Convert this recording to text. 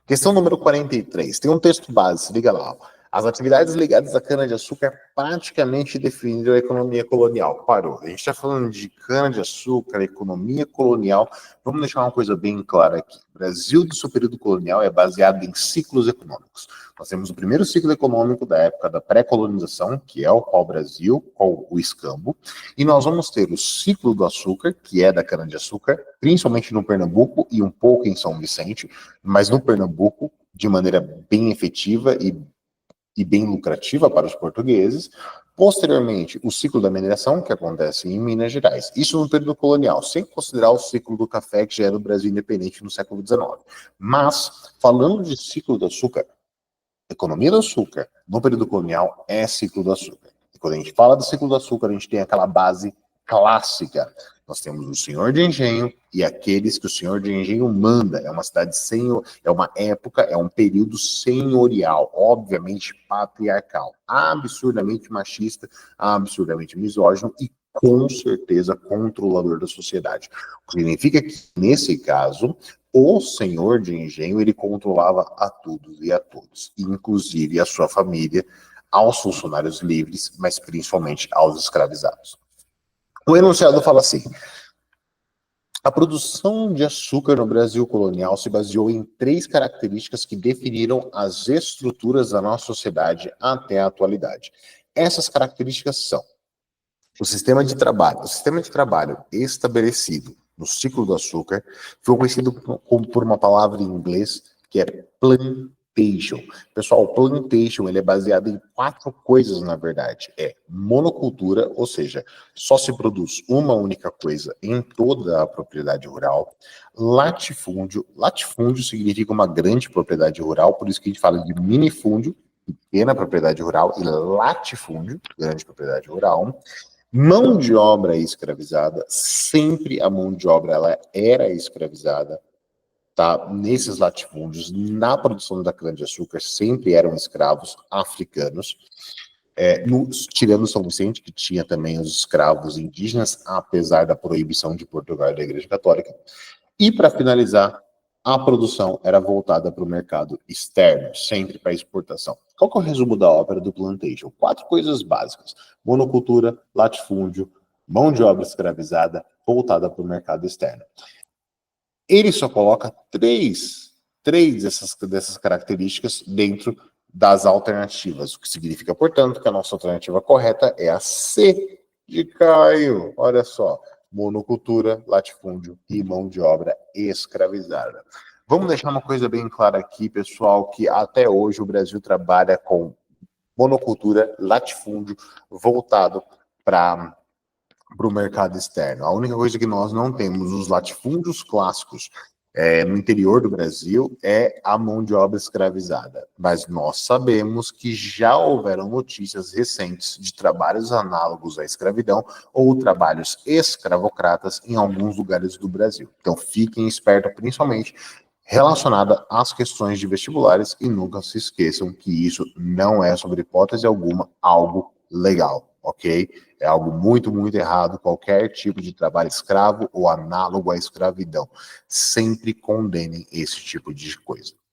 Questão número 43. Tem um texto base, se liga lá. Ó. As atividades ligadas à cana-de-açúcar praticamente definiram a economia colonial. Parou. A gente está falando de cana-de-açúcar, economia colonial. Vamos deixar uma coisa bem clara aqui. O Brasil do seu período colonial é baseado em ciclos econômicos. Nós temos o primeiro ciclo econômico da época da pré-colonização, que é o pau-brasil, com o escambo. E nós vamos ter o ciclo do açúcar, que é da cana-de-açúcar, principalmente no Pernambuco e um pouco em São Vicente, mas no Pernambuco, de maneira bem efetiva e bem lucrativa para os portugueses. Posteriormente, o ciclo da mineração, que acontece em Minas Gerais. Isso no período colonial, sem considerar o ciclo do café, que já é do Brasil independente no século XIX. Mas, falando de ciclo do açúcar, economia do açúcar no período colonial é ciclo do açúcar. E quando a gente fala do ciclo do açúcar, a gente tem aquela base clássica. Nós temos o senhor de engenho e aqueles que o senhor de engenho manda. É uma cidade senhor, é uma época, é um período senhorial, obviamente patriarcal, absurdamente machista, absurdamente misógino e com certeza controlador da sociedade. O que significa que, nesse caso, o senhor de engenho, ele controlava a todos e a todos, inclusive a sua família, aos funcionários livres, mas principalmente aos escravizados. O enunciado fala assim: a produção de açúcar no Brasil colonial se baseou em 3 características que definiram as estruturas da nossa sociedade até a atualidade. Essas características são o sistema de trabalho. O sistema de trabalho estabelecido no ciclo do açúcar foi conhecido por uma palavra em inglês que é plantation. Pessoal, o plantation ele é baseado em 4 coisas, na verdade. É monocultura, ou seja, só se produz uma única coisa em toda a propriedade rural. Latifúndio. Latifúndio significa uma grande propriedade rural, por isso que a gente fala de minifúndio, pequena propriedade rural, e latifúndio, grande propriedade rural. Mão de obra escravizada, sempre a mão de obra ela era escravizada, tá? Nesses latifúndios, na produção da cana-de-açúcar, sempre eram escravos africanos, tirando São Vicente, que tinha também os escravos indígenas, apesar da proibição de Portugal e da Igreja Católica. E, para finalizar, a produção era voltada para o mercado externo, sempre para exportação. Qual que é o resumo da ópera do Plantation? 4 coisas básicas: monocultura, latifúndio, mão de obra escravizada, voltada para o mercado externo. Ele só coloca três dessas características dentro das alternativas, o que significa, portanto, que a nossa alternativa correta é a C de Caio. Olha só. Monocultura, latifúndio e mão de obra escravizada. Vamos deixar uma coisa bem clara aqui, pessoal, que até hoje o Brasil trabalha com monocultura, latifúndio, voltado para o mercado externo. A única coisa que nós não temos, os latifúndios clássicos, no interior do Brasil, é a mão de obra escravizada. Mas nós sabemos que já houveram notícias recentes de trabalhos análogos à escravidão ou trabalhos escravocratas em alguns lugares do Brasil. Então fiquem espertos, principalmente relacionada às questões de vestibulares, e nunca se esqueçam que isso não é, sobre hipótese alguma, algo legal, ok? É algo muito, muito errado, qualquer tipo de trabalho escravo ou análogo à escravidão. Sempre condenem esse tipo de coisa.